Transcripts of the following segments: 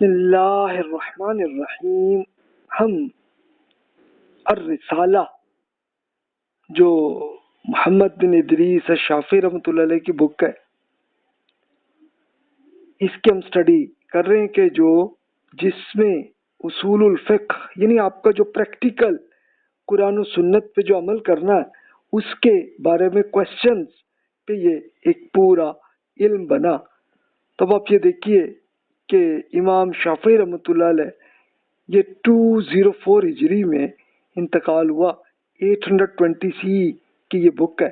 بسم اللہ الرحمن الرحیم. ہم الرسالہ جو محمد بن ادریس الشافعی رحمۃ اللہ علیہ کی بک ہے، اس کی ہم اسٹڈی کر رہے ہیں کہ جس میں اصول الفقہ یعنی آپ کا جو پریکٹیکل قرآن و سنت پہ جو عمل کرنا ہے اس کے بارے میں کوشچنز پہ یہ ایک پورا علم بنا. تب آپ یہ دیکھیے کہ امام شافعی رحمۃ اللہ علیہ یہ 204 ہجری میں انتقال ہوا. 820 سی کی یہ بک ہے،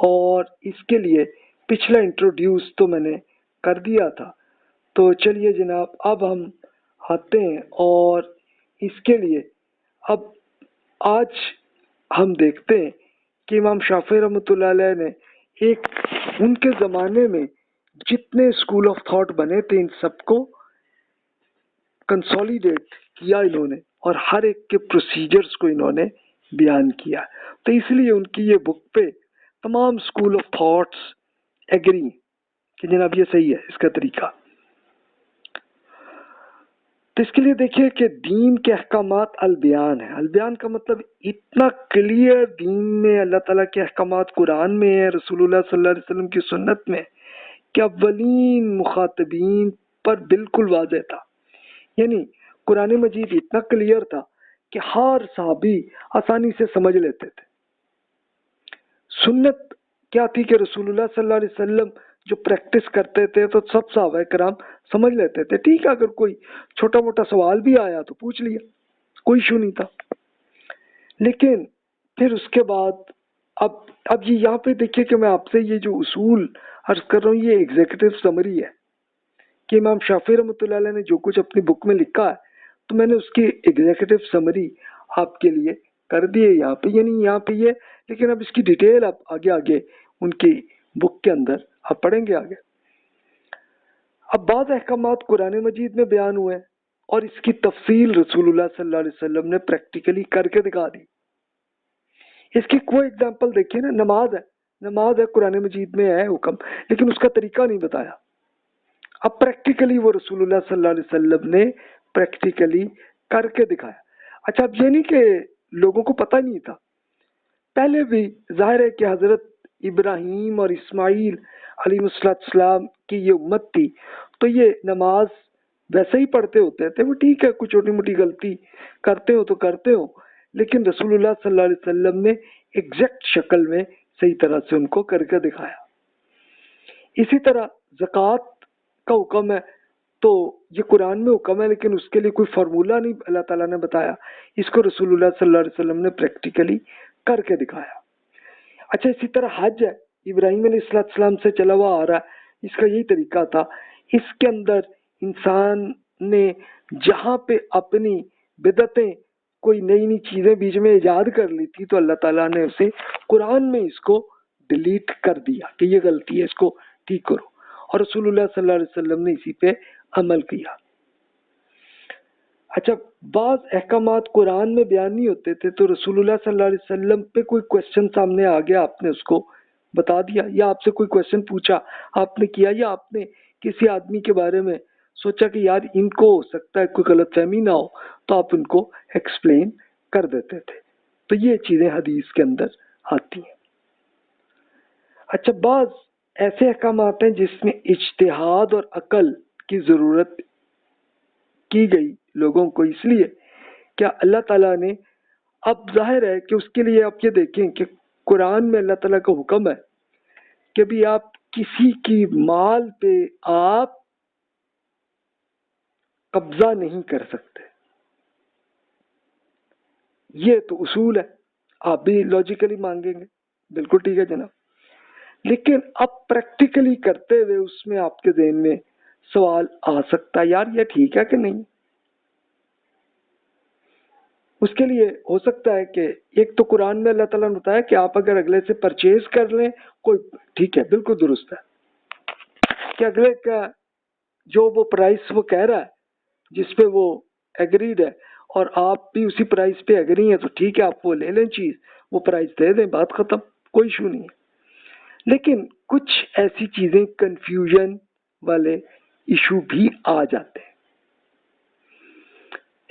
اور اس کے لیے پچھلا انٹروڈیوس تو میں نے کر دیا تھا. تو چلیے جناب اب ہم آتے ہیں، اور اس کے لیے اب آج ہم دیکھتے ہیں کہ امام شافعی رحمۃ اللہ علیہ نے ایک ان کے زمانے میں جتنے اسکول آف تھاٹ بنے تھے ان سب کو کنسولیڈیٹ کیا انہوں نے، اور ہر ایک کے پروسیجرز کو انہوں نے بیان کیا. تو اس لیے ان کی یہ بک پہ تمام اسکول آف تھاٹس ایگری کہ جناب یہ صحیح ہے اس کا طریقہ. تو اس کے لیے دیکھیے کہ دین کے احکامات البیان ہے. البیان کا مطلب اتنا کلیئر دین میں اللہ تعالیٰ کے احکامات قرآن میں ہے، رسول اللہ صلی اللہ علیہ وسلم کی سنت میں، کہ اولین مخاطبین پر بالکل واضح تھا. یعنی قرآن مجید اتنا کلیئر تھا کہ ہر صحابی آسانی سے سمجھ لیتے تھے. سنت کیا تھی کہ رسول اللہ صلی اللہ علیہ وسلم جو پریکٹس کرتے تھے تو سب صحابہ کرام سمجھ لیتے تھے. ٹھیک ہے، اگر کوئی چھوٹا موٹا سوال بھی آیا تو پوچھ لیا، کوئی ایشو نہیں تھا. لیکن پھر اس کے بعد اب یہ یہاں پہ دیکھیے کہ میں آپ سے یہ جو اصول عرض کر رہا ہوں یہ ایگزیکٹو سمری ہے کہ امام شافعی رحمۃ اللہ علیہ نے جو کچھ اپنی بک میں لکھا ہے تو میں نے اس کی ایگزیکٹو سمری آپ کے لیے کر دی ہے یہاں پہ. یعنی یہاں پہ یہ، لیکن اب اس کی ڈیٹیل آپ آگے ان کی بک کے اندر آپ پڑھیں گے آگے. اب بعض احکامات قرآن مجید میں بیان ہوئے اور اس کی تفصیل رسول اللہ صلی اللہ علیہ وسلم نے پریکٹیکلی کر کے دکھا دی. اس کی کوئی اگزامپل دیکھیے نا، نماز ہے قرآن مجید میں ہے حکم، لیکن اس کا طریقہ نہیں بتایا. اب پریکٹیکلی وہ رسول اللہ صلی اللہ علیہ وسلم نے پریکٹیکلی کر کے دکھایا. اچھا اب یہ نہیں کہ لوگوں کو پتہ نہیں تھا، پہلے بھی ظاہر ہے کہ حضرت ابراہیم اور اسماعیل علیہ السلام کی یہ امت تھی تو یہ نماز ویسے ہی پڑھتے ہوتے تھے. وہ ٹھیک ہے کوئی چھوٹی موٹی غلطی کرتے ہو تو کرتے ہو، لیکن رسول اللہ صلی اللہ علیہ وسلم نے ایگزیکٹ شکل میں صحیح طرح سے ان کو کر کے دکھایا. اسی طرح زکوٰۃ کا حکم ہے تو یہ قرآن میں حکم ہے، لیکن اس کے لیے کوئی فارمولہ نہیں اللہ تعالیٰ نے بتایا. اس کو رسول اللہ صلی اللہ علیہ وسلم نے پریکٹیکلی کر کے دکھایا. اچھا اسی طرح حج ہے، ابراہیم علیہ السلام سے چلا ہوا آ رہا ہے، اس کا یہی طریقہ تھا. اس کے اندر انسان نے جہاں پہ اپنی بدعتیں کوئی نئی چیزیں بیچ میں ایجاد کر لی تھی تو اللہ تعالیٰ نے اسے قرآن میں اس کو ڈیلیٹ کر دیا کہ یہ غلطی ہے، اس کو ٹھیک کرو، اور رسول اللہ صلی اللہ علیہ وسلم نے اسی پہ عمل کیا. اچھا بعض احکامات قرآن میں بیان نہیں ہوتے تھے تو رسول اللہ صلی اللہ علیہ وسلم پہ کوئی کوشچن سامنے آ گیا، آپ نے اس کو بتا دیا، یا آپ سے کوئی کوشچن پوچھا آپ نے کیا، یا آپ نے کسی آدمی کے بارے میں سوچا کہ یار ان کو ہو سکتا ہے کوئی غلط فہمی نہ ہو تو آپ ان کو ایکسپلین کر دیتے تھے. تو یہ چیزیں حدیث کے اندر آتی ہیں. اچھا بعض ایسے احکامات ہیں جس میں اجتہاد اور عقل کی ضرورت کی گئی لوگوں کو، اس لیے کیا اللہ تعالیٰ نے، اب ظاہر ہے کہ اس کے لیے آپ یہ دیکھیں کہ قرآن میں اللہ تعالیٰ کا حکم ہے کہ بھی آپ کسی کی مال پہ آپ قبضہ نہیں کر سکتے. یہ تو اصول ہے، آپ بھی لاجیکلی مانگیں گے بالکل ٹھیک ہے جناب. لیکن اب پریکٹیکلی کرتے ہوئے اس میں آپ کے ذہن میں سوال آ سکتا ہے یار یہ ٹھیک ہے کہ نہیں. اس کے لیے ہو سکتا ہے کہ ایک تو قرآن میں اللہ تعالیٰ نے بتایا کہ آپ اگر اگلے سے پرچیز کر لیں کوئی ٹھیک ہے بالکل درست ہے کہ اگلے کا جو وہ پرائس وہ کہہ رہا ہے جس پہ وہ ایگریڈ ہے اور آپ بھی اسی پرائس پہ ایگری ہیں تو ٹھیک ہے آپ وہ لے لیں چیز، وہ پرائس دے دیں، بات ختم، کوئی ایشو نہیں ہے. لیکن کچھ ایسی چیزیں کنفیوژن والے ایشو بھی آ جاتے ہیں.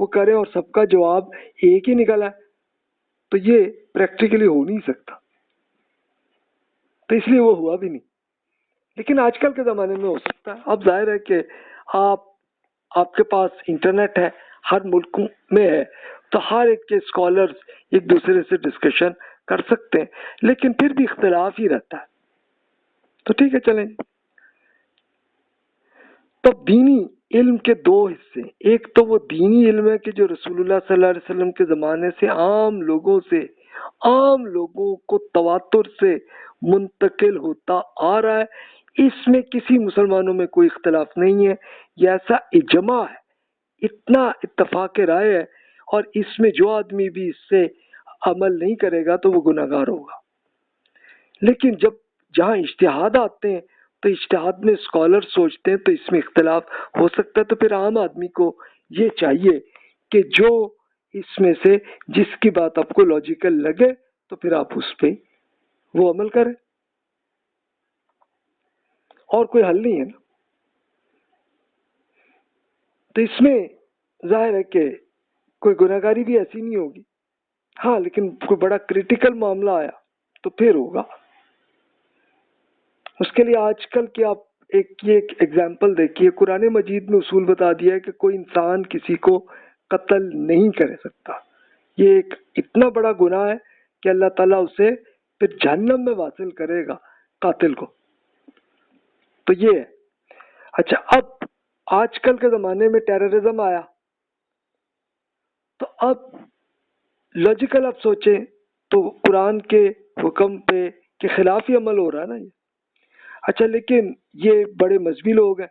وہ کریں اور سب کا جواب ایک ہی نکلا ہے، تو یہ پریکٹیکلی ہو نہیں سکتا، تو اس لیے وہ ہوا بھی نہیں. لیکن آج کل کے زمانے میں ہو سکتا ہے. اب ظاہر ہے کہ آپ کے پاس انٹرنیٹ ہے، ہر ملک میں ہے، تو ہر ایک کے اسکالرز ایک دوسرے سے ڈسکشن کر سکتے ہیں، لیکن پھر بھی اختلاف ہی رہتا ہے. تو ٹھیک ہے، چلیں. تو دینی علم کے دو حصے، ایک تو وہ دینی علم ہے کہ جو رسول اللہ صلی اللہ علیہ وسلم کے زمانے سے عام لوگوں کو تواتر سے منتقل ہوتا آ رہا ہے، اس میں کسی مسلمانوں میں کوئی اختلاف نہیں ہے، یہ ایسا اجماع ہے، اتنا اتفاق رائے ہے، اور اس میں جو آدمی بھی اس سے عمل نہیں کرے گا تو وہ گناہ گار ہوگا. لیکن جہاں اجتہاد آتے ہیں تو اجتہاد میں اسکالر سوچتے ہیں تو اس میں اختلاف ہو سکتا ہے. تو پھر عام آدمی کو یہ چاہیے کہ جو اس میں سے جس کی بات آپ کو لاجیکل لگے تو پھر آپ اس پہ وہ عمل کریں، اور کوئی حل نہیں ہے نا. تو اس میں ظاہر ہے کہ کوئی گناہ گاری بھی ایسی نہیں ہوگی. ہاں لیکن کوئی بڑا کریٹیکل معاملہ آیا تو پھر ہوگا. اس کے لیے آج کل کی آپ ایک ایگزامپل دیکھیے، قرآن مجید میں اصول بتا دیا ہے کہ کوئی انسان کسی کو قتل نہیں کر سکتا. یہ ایک اتنا بڑا گناہ ہے کہ اللہ تعالیٰ اسے پھر جہنم میں واصل کرے گا قاتل کو. تو یہ ہے. اچھا، اب آج کل کے زمانے میں ٹیررزم آیا تو اب لاجیکل آپ سوچیں تو قرآن کے حکم پہ کے خلاف ہی عمل ہو رہا ہے نا یہ. اچھا، لیکن یہ بڑے مذہبی لوگ ہیں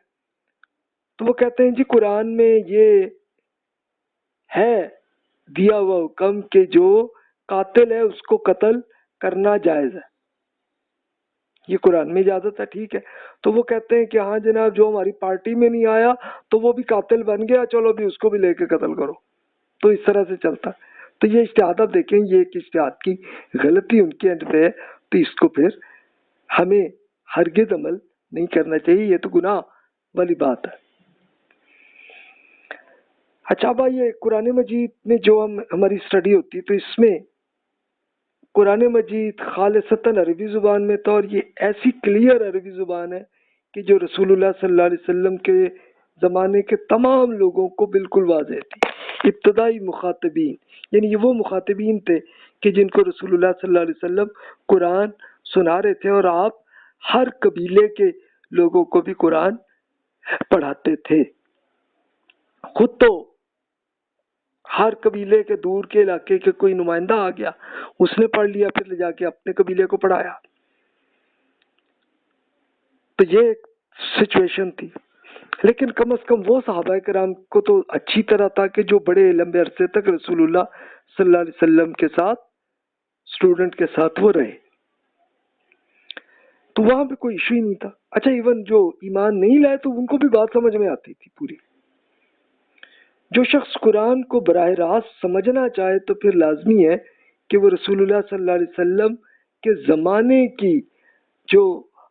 تو وہ کہتے ہیں جی قرآن میں یہ ہے دیا ہوا حکم کہ جو قاتل ہے اس کو قتل کرنا جائز ہے، یہ قرآن میں اجازت ہے. ٹھیک ہے، تو وہ کہتے ہیں کہ ہاں جناب جو ہماری پارٹی میں نہیں آیا تو وہ بھی قاتل بن گیا، چلو بھی اس کو بھی لے کے قتل کرو. تو اس طرح سے چلتا. تو یہ اجتہاد آپ دیکھیں، یہ ایک اجتہاد کی غلطی ان کے اینڈ پہ ہے، تو اس کو پھر ہمیں ہرگز عمل نہیں کرنا چاہیے، یہ تو گناہ والی بات ہے. اچھا بھائی، یہ قرآن مجید میں جو ہماری اسٹڈی ہوتی ہے تو اس میں قرآن مجید خالصتاً عربی زبان میں تھا، اور یہ ایسی کلیئر عربی زبان ہے کہ جو رسول اللہ صلی اللہ علیہ وسلم کے زمانے کے تمام لوگوں کو بالکل واضح تھی. ابتدائی مخاطبین یعنی یہ وہ مخاطبین تھے کہ جن کو رسول اللہ صلی اللہ علیہ وسلم قرآن سنا رہے تھے، اور آپ ہر قبیلے کے لوگوں کو بھی قرآن پڑھاتے تھے. خود تو ہر قبیلے کے دور کے علاقے کے کوئی نمائندہ آ گیا، اس نے پڑھ لیا، پھر لے جا کے اپنے قبیلے کو پڑھایا. تو یہ ایک سچویشن تھی. لیکن کم از کم وہ صحابہ کرام کو تو اچھی طرح تھا کہ جو بڑے لمبے عرصے تک رسول اللہ صلی اللہ علیہ وسلم کے ساتھ اسٹوڈنٹ کے ساتھ وہ رہے، تو وہاں پہ کوئی ایشو ہی نہیں تھا. اچھا، ایون جو ایمان نہیں لائے تو ان کو بھی بات سمجھ میں آتی تھی پوری. جو شخص قرآن کو براہ راست سمجھنا چاہے تو پھر لازمی ہے کہ وہ رسول اللہ صلی اللہ علیہ وسلم کے زمانے کی جو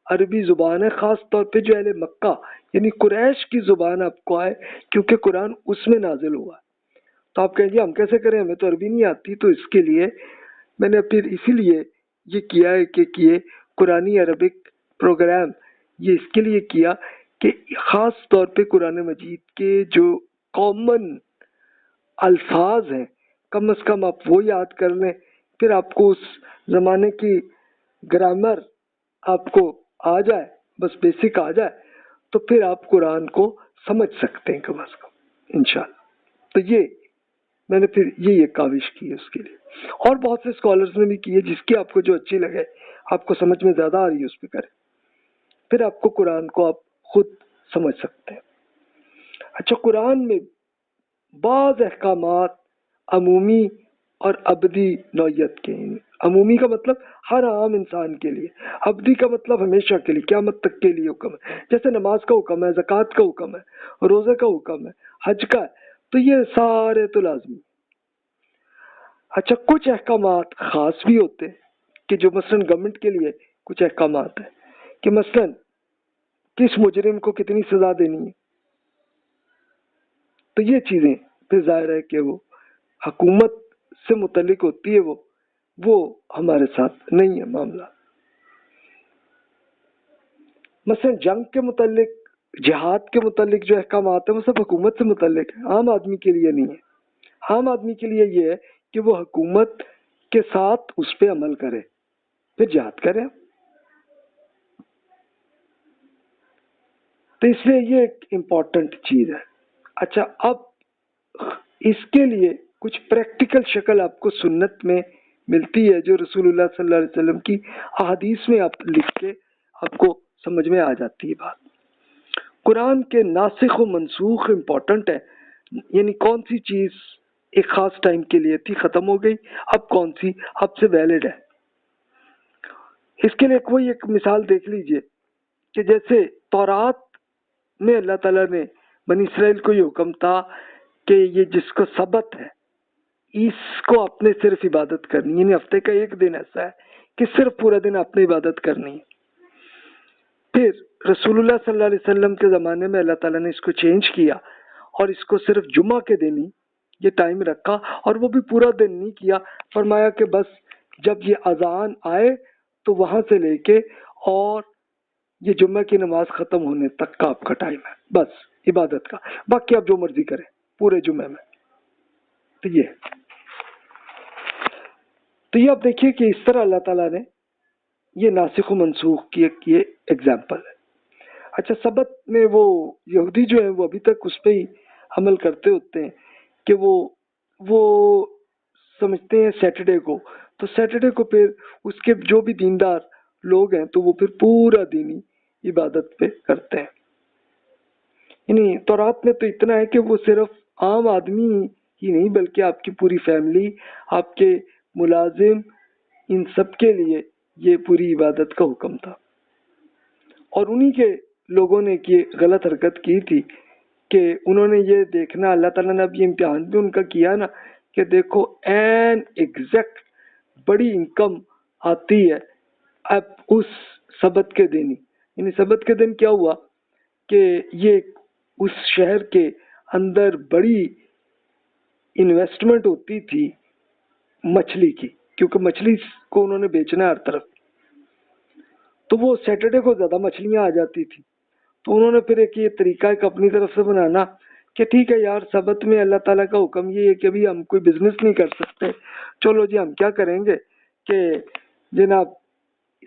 عربی زبان ہے، خاص طور پہ جو اہل مکہ یعنی قریش کی زبان آپ کو آئے، کیونکہ قرآن اس میں نازل ہوا. تو آپ کہیں گے ہم کیسے کریں، ہمیں تو عربی نہیں آتی. تو اس کے لیے میں نے پھر اسی لیے یہ کیا ہے کہ قرآنی عربک پروگرام یہ اس کے لیے کیا کہ خاص طور پہ قرآن مجید کے جو کامن الفاظ ہیں کم از کم آپ وہ یاد کر لیں، پھر آپ کو اس زمانے کی گرامر آپ کو آ جائے، بس بیسک آ جائے، تو پھر آپ قرآن کو سمجھ سکتے ہیں کم از کم انشاءاللہ. تو یہ میں نے پھر یہ کاوش کی ہے اس کے لیے، اور بہت سے اسکالرز نے بھی کی ہے. جس کی آپ کو جو اچھی لگے، آپ کو سمجھ میں زیادہ آ رہی ہے اس پہ کریں، پھر آپ کو قرآن کو آپ خود سمجھ سکتے ہیں. اچھا، قرآن میں بعض احکامات عمومی اور ابدی نوعیت کے ہیں. عمومی کا مطلب ہر عام انسان کے لیے، ابدی کا مطلب ہمیشہ کے لیے، قیامت تک کے لیے حکم ہے. جیسے نماز کا حکم ہے، زکوٰۃ کا حکم ہے، روزے کا حکم ہے، حج کا ہے، تو یہ سارے تو لازمی. اچھا، کچھ احکامات خاص بھی ہوتے ہیں کہ جو مثلاً گورنمنٹ کے لیے کچھ احکامات ہیں کہ مثلاً کس مجرم کو کتنی سزا دینی ہے. تو یہ چیزیں پھر ظاہر ہے کہ وہ حکومت سے متعلق ہوتی ہے، وہ ہمارے ساتھ نہیں ہے معاملہ۔ مثلا جنگ کے متعلق، جہاد کے متعلق جو احکامات ہیں وہ سب حکومت سے متعلق ہے، عام آدمی کے لیے نہیں ہے۔ عام آدمی کے لیے یہ ہے کہ وہ حکومت کے ساتھ اس پہ عمل کرے، پھر جہاد کرے۔ تو اس لیے یہ ایک امپورٹنٹ چیز ہے۔ اچھا، اب اس کے لیے کچھ پریکٹیکل شکل آپ کو سنت میں ملتی ہے، جو رسول اللہ صلی اللہ علیہ وسلم کی احادیث میں آپ لکھ کے آپ کو سمجھ میں آ جاتی ہے بات۔ قرآن کے ناسخ و منسوخ امپورٹنٹ ہے، یعنی کون سی چیز ایک خاص ٹائم کے لیے تھی، ختم ہو گئی، اب کون سی اب سے ویلڈ ہے۔ اس کے لیے کوئی ایک مثال دیکھ لیجئے کہ جیسے تورات میں اللہ تعالیٰ نے بنی اسرائیل کو یہ حکم تھا کہ یہ جس کو سبت ہے اس کو آپ نے صرف عبادت کرنی، یعنی ہفتے کا ایک دن ایسا ہے کہ صرف پورا دن آپ نے عبادت کرنی ہے۔ پھر رسول اللہ صلی اللہ علیہ وسلم کے زمانے میں اللہ تعالیٰ نے اس کو چینج کیا اور اس کو صرف جمعہ کے دن ہی یہ ٹائم رکھا، اور وہ بھی پورا دن نہیں کیا، فرمایا کہ بس جب یہ اذان آئے تو وہاں سے لے کے اور یہ جمعہ کی نماز ختم ہونے تک کا آپ کا ٹائم ہے، بس عبادت کا، باقی آپ جو مرضی کریں پورے جمعے میں۔ تو یہ آپ دیکھیے کہ اس طرح اللہ تعالیٰ نے یہ ناسخ و منسوخ کی ایک یہ ایگزامپل ہے۔ اچھا، سبت میں وہ یہودی جو ہیں وہ ابھی تک اس پہ ہی عمل کرتے ہوتے ہیں کہ وہ سمجھتے ہیں سیٹرڈے کو، تو سیٹرڈے کو پھر اس کے جو بھی دیندار لوگ ہیں تو وہ پھر پورا دن ہی عبادت پہ کرتے ہیں۔ یعنی تورات میں تو اتنا ہے کہ وہ صرف عام آدمی ہی نہیں بلکہ آپ کی پوری فیملی، آپ کے ملازم، ان سب کے لیے یہ پوری عبادت کا حکم تھا۔ اور انہی کے لوگوں نے یہ غلط حرکت کی تھی کہ انہوں نے یہ دیکھنا، اللہ تعالیٰ نے اب یہ امتحان بھی ان کا کیا نا کہ دیکھو این ایگزیکٹ بڑی انکم آتی ہے اب اس سبت کے دن ہی۔ یعنی سبت کے دن کیا ہوا کہ یہ اس شہر کے اندر بڑی انویسٹمنٹ ہوتی تھی مچھلی کی، کیونکہ مچھلی کو انہوں نے بیچنا ہے ہر طرف، تو وہ سیٹرڈے کو زیادہ مچھلیاں آ جاتی تھی۔ تو انہوں نے پھر ایک یہ طریقہ ایک اپنی طرف سے بنانا کہ ٹھیک ہے یار، سبت میں اللہ تعالیٰ کا حکم یہ ہے کہ ابھی ہم کوئی بزنس نہیں کر سکتے، چلو جی ہم کیا کریں گے کہ جناب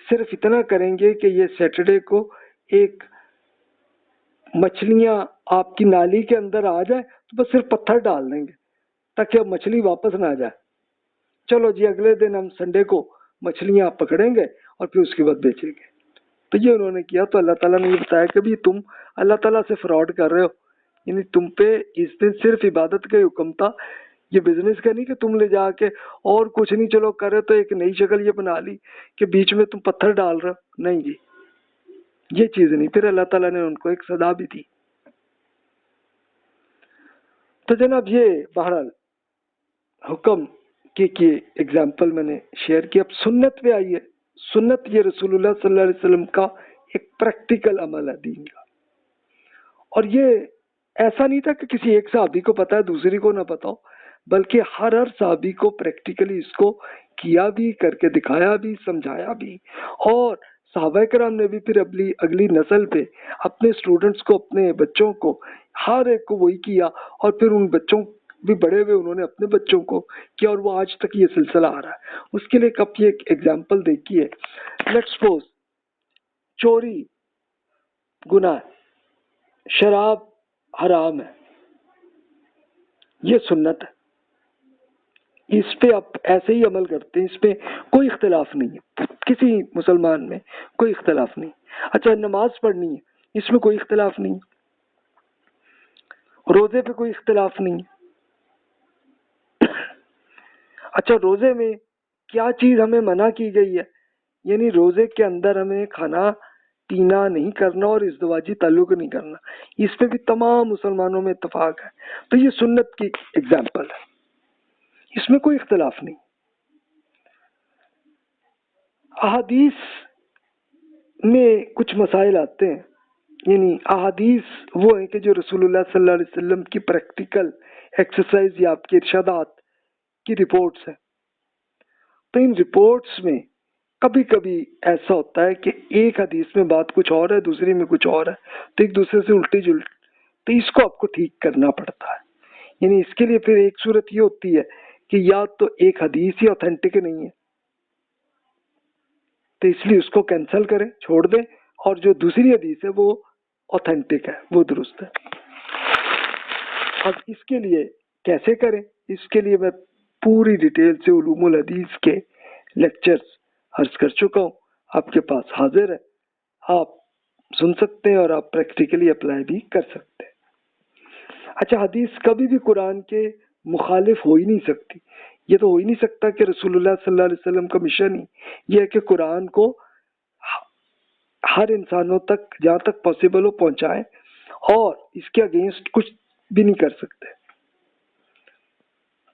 صرف اتنا کریں گے کہ یہ سیٹرڈے کو ایک مچھلیاں آپ کی نالی کے اندر آ جائے تو بس صرف پتھر ڈال دیں گے تاکہ اب مچھلی واپس نہ جائے۔ چلو جی اگلے دن ہم سنڈے کو مچھلیاں پکڑیں گے اور پھر اس کے بعد بیچیں گے۔ تو یہ انہوں نے کیا، تو اللہ تعالیٰ نے یہ بتایا کہ بھی تم اللہ تعالیٰ سے فراڈ کر رہے ہو، یعنی تم پہ اس دن صرف عبادت کا حکم تھا، یہ بزنس کا نہیں کہ تم لے جا کے اور کچھ نہیں چلو کرے تو ایک نئی شکل یہ بنا لی کہ بیچ میں تم پتھر ڈال رہے ہو، نہیں جی یہ چیز نہیں۔ پھر اللہ تعالیٰ نے ان کو ایک سزا بھی دی۔ تو جناب یہ بہرحال حکم کی ایگزامپل میں نے شیئر کی۔ اب سنت پہ آئیے۔ سنت یہ رسول اللہ صلی اللہ علیہ وسلم کا ایک پریکٹیکل عمل ہے دین کا، اور یہ ایسا نہیں تھا کہ کسی ایک صحابی کو پتا ہے دوسری کو نہ پتا ہو، بلکہ ہر صحابی کو پریکٹیکلی اس کو کیا بھی، کر کے دکھایا بھی، سمجھایا بھی، اور صحابہ کرام نے بھی پھر اگلی نسل پہ اپنے سٹوڈنٹس کو، اپنے بچوں کو، ہر ایک کو وہی کیا، اور پھر ان بچوں بھی بڑے ہوئے انہوں نے اپنے بچوں کو کیا، اور وہ آج تک یہ سلسلہ آ رہا ہے۔ اس کے لیے کب یہ ایک ایگزامپل دیکھیے، لیٹ سپوز چوری گناہ، شراب حرام ہے، یہ سنت ہے، اس پہ آپ ایسے ہی عمل کرتے ہیں، اس پہ کوئی اختلاف نہیں ہے، کسی مسلمان میں کوئی اختلاف نہیں۔ اچھا، نماز پڑھنی ہے، اس میں کوئی اختلاف نہیں، روزے پہ کوئی اختلاف نہیں۔ اچھا، روزے میں کیا چیز ہمیں منع کی گئی ہے، یعنی روزے کے اندر ہمیں کھانا پینا نہیں کرنا اور ازدواجی تعلق نہیں کرنا، اس پہ بھی تمام مسلمانوں میں اتفاق ہے۔ تو یہ سنت کی ایگزامپل ہے، اس میں کوئی اختلاف نہیں۔ احادیث میں کچھ مسائل آتے ہیں، یعنی احادیث وہ ہیں کہ جو رسول اللہ صلی اللہ علیہ وسلم کی پریکٹیکل ایکسرسائز یا آپ کے ارشادات کی رپورٹس ہیں. تو ان رپورٹس میں کبھی کبھی ایسا ہوتا ہے کہ ایک حدیث میں بات کچھ اور ہے، دوسری میں کچھ اور ہے، تو ایک دوسرے سے الٹی جلٹی، تو اس کو آپ کو ٹھیک کرنا پڑتا ہے. یعنی اس کے لیے پھر ایک صورت یہ ہوتی ہے کہ یا تو ایک حدیث ہی اوتھینٹک نہیں ہے، تو اس لیے اس کو کینسل کریں، چھوڑ دیں، اور جو دوسری حدیث ہے وہ اوتھینٹک ہے، وہ درست ہے. اب اس کے لیے کیسے کریں، اس کے لیے میں پوری ڈیٹیل سے علوم الحدیث کے لیکچرز عرض کر چکا ہوں، آپ کے پاس حاضر ہے، آپ سن سکتے ہیں اور آپ پریکٹیکلی اپلائی بھی کر سکتے ہیں. اچھا، حدیث کبھی بھی قرآن کے مخالف ہو ہی نہیں سکتی. یہ تو ہو ہی نہیں سکتا کہ رسول اللہ صلی اللہ علیہ وسلم کا مشن ہی یہ ہے کہ قرآن کو ہر انسانوں تک جہاں تک پاسبل ہو پہنچائیں، اور اس کے اگینسٹ کچھ بھی نہیں کر سکتے.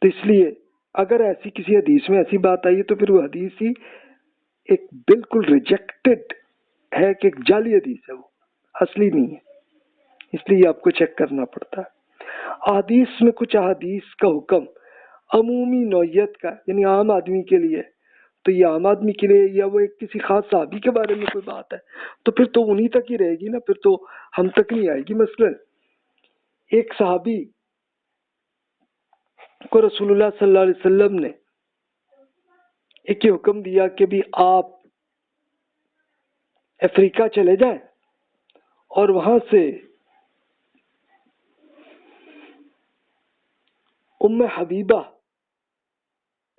تو اس لیے اگر ایسی کسی حدیث میں ایسی بات آئی ہے تو پھر وہ حدیث ہی ایک بالکل ریجیکٹڈ ہے، کہ ایک جعلی حدیث ہے، وہ اصلی نہیں ہے. اس لیے آپ کو چیک کرنا پڑتا ہے. احادیث میں کچھ احادیث کا حکم عمومی نوعیت کا، یعنی عام آدمی کے لیے، تو یہ عام آدمی کے لیے، یا وہ ایک کسی خاص صحابی کے بارے میں کوئی بات ہے تو پھر تو انہی تک ہی رہے گی نا، پھر تو ہم تک نہیں آئے گی. مثلا ایک صحابی کو رسول اللہ صلی اللہ علیہ وسلم نے ایک یہ حکم دیا کہ بھی آپ افریقہ چلے جائیں اور وہاں سے ام حبیبہ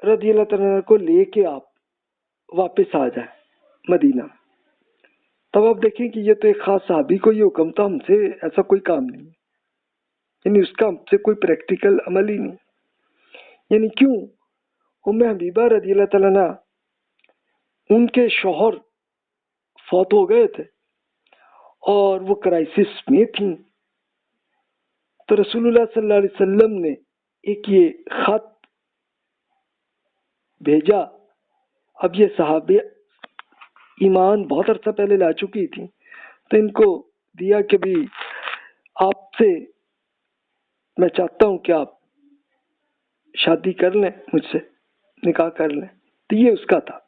رضی اللہ تعالیٰ کو لے کے آپ واپس آ جائیں مدینہ. تب آپ دیکھیں کہ یہ تو ایک خاص صحابی کو یہ حکم تھا، ہم سے ایسا کوئی کام نہیں، یعنی اس کا ہم سے کوئی پریکٹیکل عمل ہی نہیں. یعنی کیوں؟ ام حبیبہ رضی اللہ تعالیٰ عنہ ان کے شوہر فوت ہو گئے تھے اور وہ کرائسس میں تھیں. تو رسول اللہ صلی اللہ علیہ وسلم نے ایک یہ خط بھیجا. اب یہ صحابہ ایمان بہت عرصہ پہلے لا چکی تھی، تو ان کو دیا کہ بھی آپ سے میں چاہتا ہوں کہ آپ شادی کر لیں، مجھ سے نکاح کر لیں. تو یہ اس کا تھا.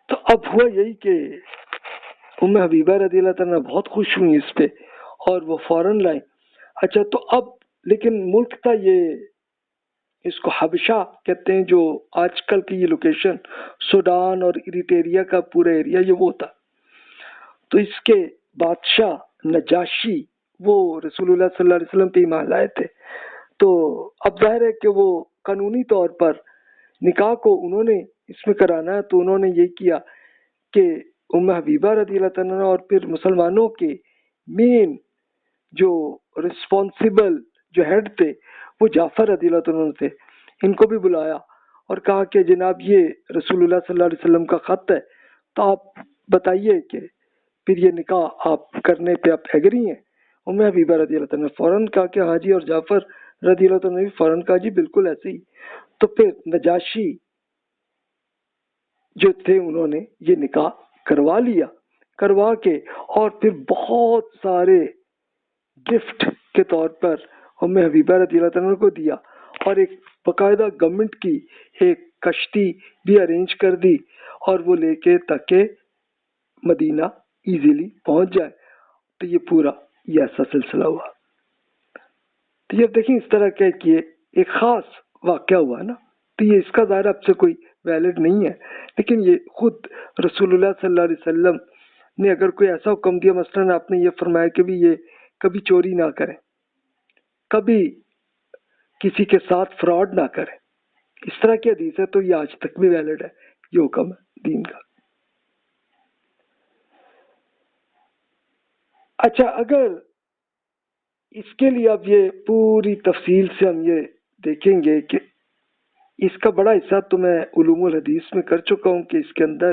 تو اب ہوا یہی کہ ام حبیبہ رضی اللہ تعالیٰ بہت خوش ہوئی اس پہ، اور وہ فوراً لائیں. اچھا، تو اب لیکن ملک تھا یہ، اس کو حبشہ کہتے ہیں، جو آج کل کی یہ لوکیشن سوڈان اور ایریٹریا کا پورا ایریا یہ وہ تھا. تو اس کے بادشاہ نجاشی وہ رسول اللہ صلی اللہ علیہ وسلم پہ ایمان لائے تھے. تو اب ظاہر ہے کہ وہ قانونی طور پر نکاح کو انہوں نے اس میں کرانا ہے. تو انہوں نے یہ کیا کہ ام حبیبہ رضی اللہ تعالیٰ اور پھر مسلمانوں کے مین جو رسپانسبل جو ہیڈ تھے وہ جعفر رضی اللہ تعالیٰ تھے، ان کو بھی بلایا اور کہا کہ جناب یہ رسول اللہ صلی اللہ علیہ وسلم کا خط ہے، تو آپ بتائیے کہ پھر یہ نکاح آپ کرنے پہ آپ ایگری ہیں. ام حبیبہ رضی اللہ تعالیٰ نے فوراً کہا کہ ہاں جی، اور جعفر رضی اللہ تعالیٰ نے بھی فوراً کہا جی بالکل ایسے ہی. تو پھر نجاشی جو تھے انہوں نے یہ نکاح کروا لیا، کروا کے اور پھر بہت سارے گفٹ کے طور پر ام حبیبہ رضی اللہ تعالیٰ کو دیا، اور ایک باقاعدہ گورنمنٹ کی ایک کشتی بھی ارینج کر دی، اور وہ لے کے تاکہ مدینہ ایزیلی پہنچ جائے. تو یہ پورا یہ ایسا سلسلہ ہوا. تو یہ دیکھیں اس طرح کا کہ ایک خاص واقعہ ہوا نا. تو یہ اس کا ظاہر اب سے کوئی ویلڈ نہیں ہے، لیکن یہ خود رسول اللہ صلی اللہ علیہ وسلم نے اگر کوئی ایسا حکم دیا، مثلا آپ نے یہ فرمایا کہ بھی یہ کبھی چوری نہ کریں، کبھی کسی کے ساتھ فراڈ نہ کریں، اس طرح کی حدیث ہے، تو یہ آج تک بھی ویلڈ ہے، یہ حکم ہے دین کا. اچھا، اگر اس کے لیے اب یہ پوری تفصیل سے ہم یہ دیکھیں گے کہ اس کا بڑا حصہ تو میں علوم الحدیث میں کر چکا ہوں کہ اس کے اندر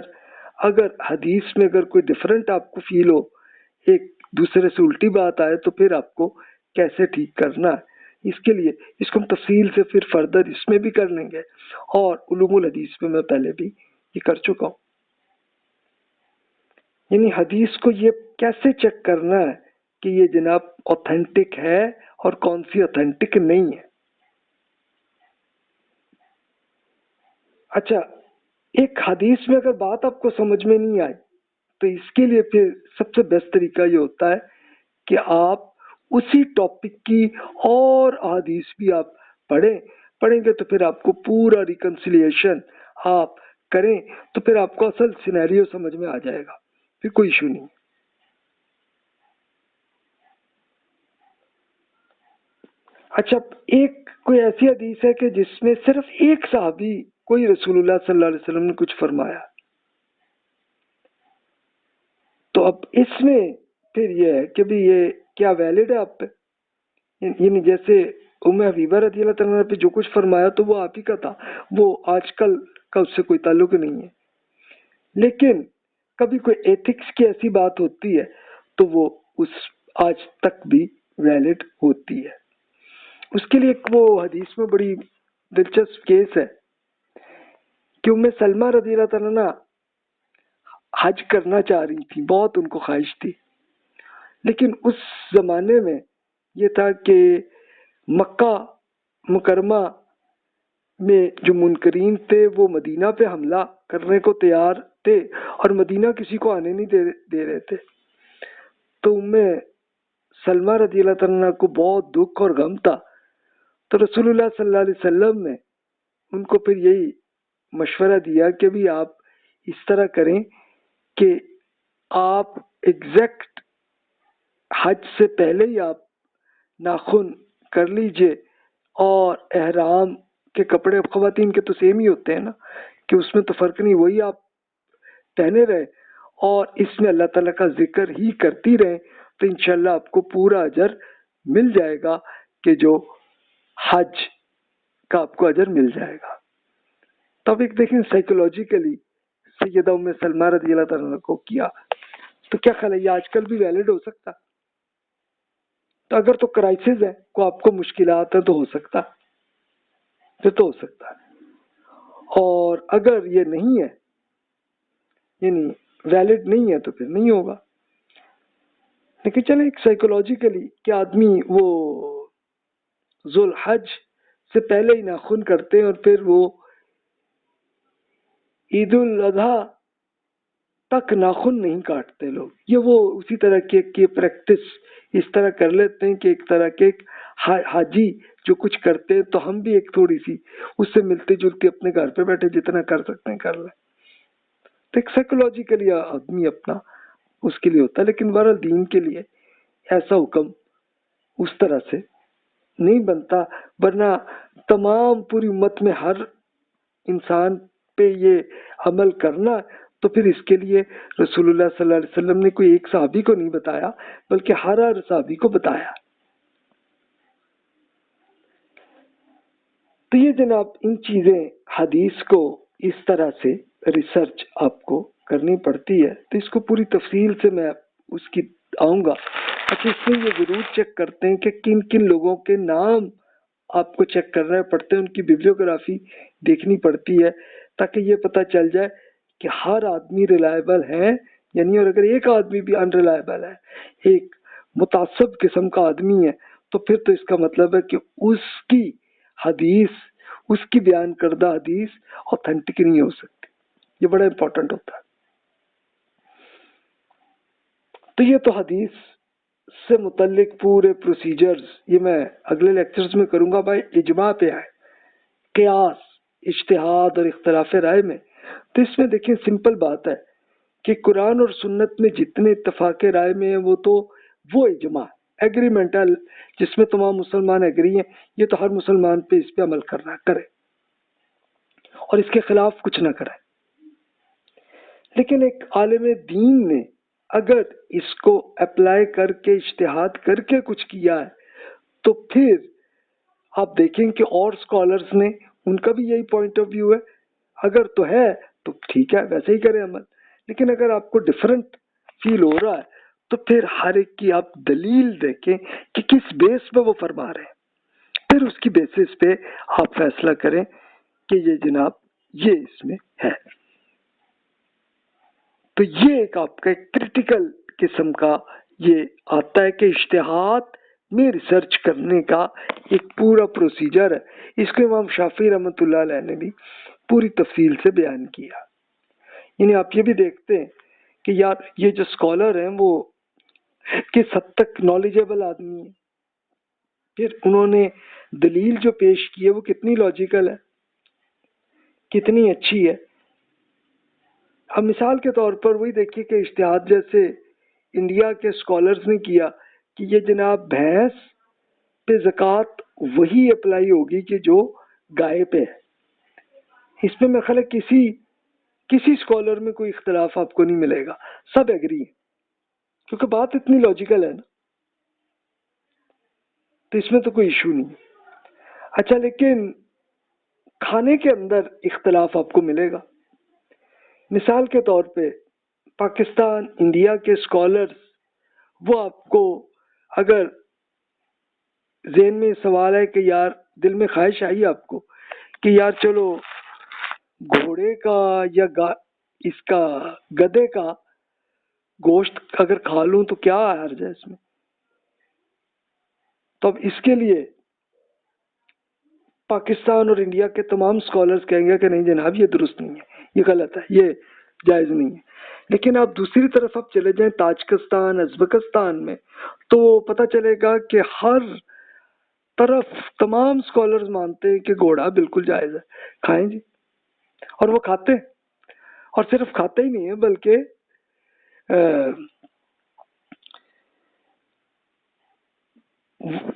اگر حدیث میں اگر کوئی ڈفرینٹ آپ کو فیل ہو، ایک دوسرے سے الٹی بات آئے، تو پھر آپ کو کیسے ٹھیک کرنا ہے. اس کے لیے اس کو ہم تفصیل سے پھر فردر اس میں بھی کر لیں گے، اور علوم الحدیث میں پہلے بھی یہ کر چکا ہوں. یعنی حدیث کو یہ کیسے چیک کرنا ہے کہ یہ جناب اوتھینٹک ہے اور کون سی اوتھینٹک نہیں ہے. اچھا، ایک حدیث میں اگر بات آپ کو سمجھ میں نہیں آئی تو اس کے لیے پھر سب سے بیسٹ طریقہ یہ ہوتا ہے کہ آپ اسی ٹاپک کی اور حدیث بھی آپ پڑھیں گے تو پھر آپ کو پورا ریکنسیلیشن آپ کریں تو پھر آپ کو اصل سینیریو سمجھ میں آ جائے گا، پھر کوئی ایشو نہیں. اچھا، ایک کوئی ایسی حدیث ہے کہ جس میں صرف ایک صحابی کوئی رسول اللہ صلی اللہ علیہ وسلم نے کچھ فرمایا، تو اب اس میں پھر یہ ہے کہ بھی یہ کیا ویلڈ ہے آپ پہ؟ یعنی جیسے ام حبیبہ رضی اللہ تعالیٰ پہ جو کچھ فرمایا تو وہ آپ ہی کا تھا، وہ آج کل کا اس سے کوئی تعلق نہیں ہے. لیکن کبھی کوئی ایتھکس کی ایسی بات ہوتی ہے تو وہ اس آج تک بھی ویلڈ ہوتی ہے. اس کے لیے ایک وہ حدیث میں بڑی دلچسپ کیس ہے کہ ام سلمہ رضی اللہ تعالیٰ عنہ حج کرنا چاہ رہی تھی، بہت ان کو خواہش تھی، لیکن اس زمانے میں یہ تھا کہ مکہ مکرمہ میں جو منکرین تھے وہ مدینہ پہ حملہ کرنے کو تیار تھے اور مدینہ کسی کو آنے نہیں دے رہے تھے. تو ام سلمہ رضی اللہ تعالیٰ کو بہت دکھ اور غم تھا. تو رسول اللہ صلی اللہ علیہ وسلم نے ان کو پھر یہی مشورہ دیا کہ بھی آپ اس طرح کریں کہ آپ ایگزیکٹ حج سے پہلے ہی آپ ناخن کر لیجئے اور احرام کے کپڑے خواتین کے تو سیم ہی ہوتے ہیں نا کہ اس میں تو فرق نہیں، وہی آپ پہنے رہے اور اس میں اللہ تعالیٰ کا ذکر ہی کرتی رہیں تو انشاءاللہ آپ کو پورا اجر مل جائے گا کہ جو حج کا آپ کو اجر مل جائے گا. تو اب ایک دیکھیں سائیکولوجیکلی سیدہ ام سلمہ رضی اللہ تعالیٰ کو کیا تو کیا خیال ہے یہ آج کل بھی ویلڈ ہو سکتا؟ تو اگر تو کرائسس ہے کو آپ کو مشکلات ہیں تو ہو سکتا، پھر تو ہو سکتا ہے. اور اگر یہ نہیں ہے یعنی ویلڈ نہیں ہے تو پھر نہیں ہوگا. لیکن چلیں ایک سائیکولوجیکلی کہ آدمی وہ ذوالحج سے پہلے ہی ناخن کرتے ہیں اور پھر وہ عید الاضحیٰ تک ناخن نہیں کاٹتے لوگ، یہ وہ اسی طرح کی پریکٹس اس طرح کر لیتے ہیں کہ ایک طرح کے حاجی جو کچھ کرتے ہیں تو ہم بھی ایک تھوڑی سی اس سے ملتے جلتے اپنے گھر پہ بیٹھے جتنا کر سکتے ہیں کر لیں. تو ایک سائیکولوجیکلی آدمی اپنا اس کے لیے ہوتا ہے. لیکن بہرحال دین کے لیے ایسا حکم اس طرح سے نہیں بنتا، ورنہ تمام پوری امت میں ہر انسان پہ یہ عمل کرنا تو پھر اس کے لیے رسول اللہ صلی اللہ علیہ وسلم نے کوئی ایک صحابی کو نہیں بتایا بلکہ ہر صحابی کو بتایا. تو یہ جناب ان چیزیں حدیث کو اس طرح سے ریسرچ آپ کو کرنی پڑتی ہے. تو اس کو پوری تفصیل سے میں اس کی آؤں گا. اچھا، اس میں یہ ضرور چیک کرتے ہیں کہ کن کن لوگوں کے نام آپ کو چیک کرنے پڑتے ہیں، ان کی بیبلیوگرافی دیکھنی پڑتی ہے تاکہ یہ پتہ چل جائے کہ ہر آدمی ریلائبل ہے یعنی، اور اگر ایک آدمی بھی انریلائبل ہے، ایک متعصب قسم کا آدمی ہے تو پھر تو اس کا مطلب ہے کہ اس کی حدیث، اس کی بیان کردہ حدیث اوتھینٹک نہیں ہو سکتی. یہ بڑا امپورٹنٹ ہوتا ہے. تو یہ تو حدیث سے متعلق پورے پروسیجرز یہ میں اگلے لیکچرز میں کروں گا. بھائی اجماع پہ آئے، قیاس، اجتہاد اور اختلاف رائے میں تو اس میں دیکھیں سمپل بات ہے کہ قرآن اور سنت میں جتنے اتفاق رائے میں ہیں وہ اجماع ایگریمنٹ ہے جس میں تمام مسلمان ایگری ہیں. یہ تو ہر مسلمان پہ اس پہ عمل کرنا کرے اور اس کے خلاف کچھ نہ کرے. لیکن ایک عالم دین نے اگر اس کو اپلائی کر کے اجتہاد کر کے کچھ کیا ہے تو پھر آپ دیکھیں کہ اور اسکالرز نے ان کا بھی یہی پوائنٹ آف ویو ہے. اگر تو ہے تو ٹھیک ہے ویسے ہی کریں عمل، لیکن اگر آپ کو ڈفرینٹ فیل ہو رہا ہے تو پھر ہر ایک کی آپ دلیل دیکھیں کہ کس بیس پہ وہ فرما رہے ہیں، پھر اس کی بیسس پہ آپ فیصلہ کریں کہ یہ جناب یہ اس میں ہے. تو یہ ایک آپ کا ایک کریٹیکل قسم کا یہ آتا ہے کہ اجتہاد میں ریسرچ کرنے کا ایک پورا پروسیجر ہے. اس کو امام شافعی رحمۃ اللہ علیہ نے بھی پوری تفصیل سے بیان کیا. یعنی آپ یہ بھی دیکھتے ہیں کہ یار یہ جو اسکالر ہیں وہ کس حد تک نالجیبل آدمی ہیں. پھر انہوں نے دلیل جو پیش کی ہے وہ کتنی لاجیکل ہے، کتنی اچھی ہے. اب مثال کے طور پر وہی دیکھیے کہ اجتہاد جیسے انڈیا کے اسکالرز نے کیا کہ یہ جناب بھینس پہ زکوٰۃ وہی اپلائی ہوگی کہ جو گائے پہ ہے. اس میں خیال ہے کسی اسکالر میں کوئی اختلاف آپ کو نہیں ملے گا، سب ایگری ہیں کیونکہ بات اتنی لاجیکل ہے نا، تو اس میں تو کوئی ایشو نہیں. اچھا لیکن کھانے کے اندر اختلاف آپ کو ملے گا. مثال کے طور پہ پاکستان انڈیا کے اسکالرز وہ آپ کو اگر ذہن میں سوال ہے کہ یار دل میں خواہش آئی آپ کو کہ یار چلو گھوڑے کا یا اس کا گدھے کا گوشت اگر کھا لوں تو کیا حرج ہے اس میں، تو اب اس کے لیے پاکستان اور انڈیا کے تمام اسکالرز کہیں گے کہ نہیں جناب یہ درست نہیں ہے، یہ غلط ہے، یہ جائز نہیں ہے. لیکن آپ دوسری طرف اب چلے جائیں تاجکستان ازبکستان میں تو پتہ چلے گا کہ ہر طرف تمام اسکالرز مانتے ہیں کہ گھوڑا بالکل جائز ہے، کھائیں جی. اور وہ کھاتے ہیں، اور صرف کھاتے ہی نہیں ہیں بلکہ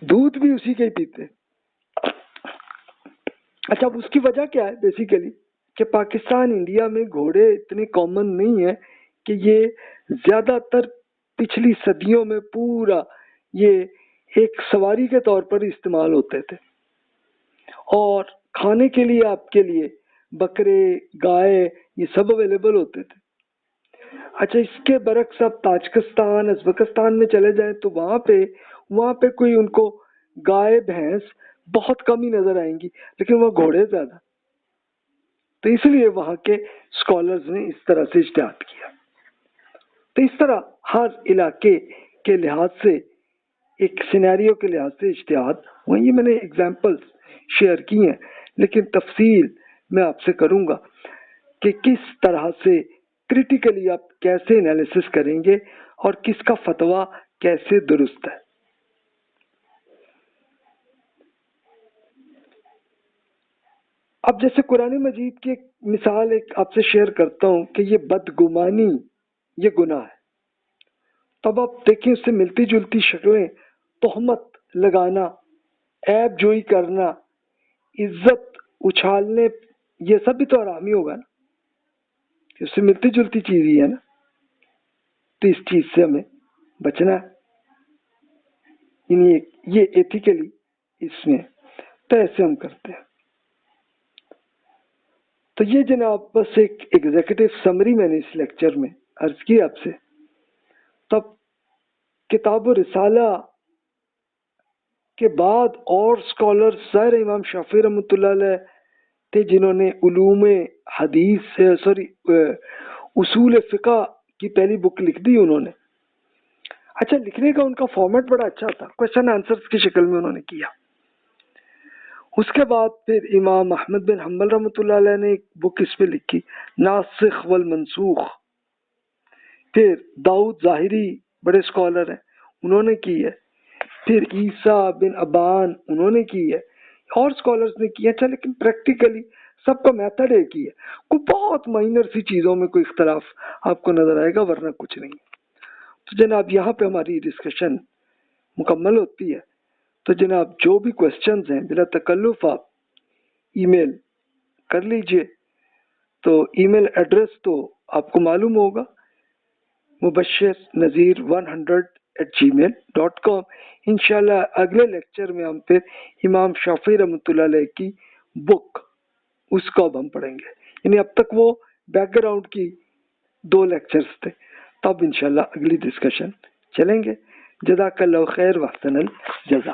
دودھ بھی اسی کا ہی پیتے. اچھا اب اس کی وجہ کیا ہے بیسیکلی کہ پاکستان انڈیا میں گھوڑے اتنے کامن نہیں ہیں کہ یہ زیادہ تر پچھلی صدیوں میں پورا یہ ایک سواری کے طور پر استعمال ہوتے تھے، اور کھانے کے لیے آپ کے لیے بکرے گائے یہ سب اویلیبل ہوتے تھے. اچھا اس کے برعکس آپ تاجکستان ازبکستان میں چلے جائیں تو وہاں پہ کوئی ان کو گائے بھینس بہت کم ہی نظر آئیں گی، لیکن وہ گھوڑے زیادہ. تو اس لیے وہاں کے اسکالرز نے اس طرح سے اجتہاد کیا. تو اس طرح ہر علاقے کے لحاظ سے ایک سینیریو کے لحاظ سے اجتہاد وہیں میں نے ایگزامپلس شیئر کی ہیں، لیکن تفصیل میں آپ سے کروں گا کہ کس طرح سے کریٹیکلی آپ کیسے انالیسس کریں گے اور کس کا فتویٰ کیسے درست ہے. اب جیسے قرآن مجید کی ایک مثال آپ سے شیئر کرتا ہوں کہ یہ بدگمانی یہ گناہ ہے. تب آپ دیکھیں اس سے ملتی جلتی شکلیں، تہمت لگانا، عیب جوئی کرنا، عزت اچھالنے، یہ سب بھی تو حرام ہی ہوگا نا، اس سے ملتی جلتی چیز ہی ہے نا. تو اس چیز سے ہمیں بچنا ہے، یعنی یہ ایتھیکلی اس میں تو ایسے ہم کرتے ہیں. تو یہ جناب بس ایک ایگزیکٹو سمری میں نے اس لیکچر میں عرض کی آپ سے. تب کتاب و رسالہ کے بعد اور اسکالر ظاہر امام شافعی رحمۃ اللہ علیہ تھے جنہوں نے علوم حدیث اصول فقہ کی پہلی بک لکھ دی انہوں نے. اچھا لکھنے کا ان کا فارمیٹ بڑا اچھا تھا، کوشچن آنسرز کی شکل میں انہوں نے کیا. اس کے بعد پھر امام احمد بن حنبل رحمۃ اللہ علیہ نے ایک بک اس پہ لکھی ناسخ والمنسوخ. پھر داؤد ظاہری بڑے اسکالر ہیں انہوں نے کی ہے. پھر عیسیٰ بن ابان انہوں نے کی ہے، اور اسکالرز نے کی ہے. اچھا لیکن پریکٹیکلی سب کا میتھڈ ایک ہی ہے، کوئی بہت مائنر سی چیزوں میں کوئی اختلاف آپ کو نظر آئے گا ورنہ کچھ نہیں. تو جناب یہاں پہ ہماری ڈسکشن مکمل ہوتی ہے. تو جناب جو بھی کوشچنز ہیں بلا تکلف آپ ای میل کر لیجئے. تو ای میل ایڈریس تو آپ کو معلوم ہوگا، mubashir100@gmail.com. انشاءاللہ اگلے لیکچر میں ہم پھر امام شافعی رحمۃ اللہ علیہ کی بک اس کو اب ہم پڑھیں گے. یعنی اب تک وہ بیک گراؤنڈ کی 2 لیکچرز تھے، تب انشاءاللہ اگلی ڈسکشن چلیں گے. جزاک اللہ خیر واحسن الجزا.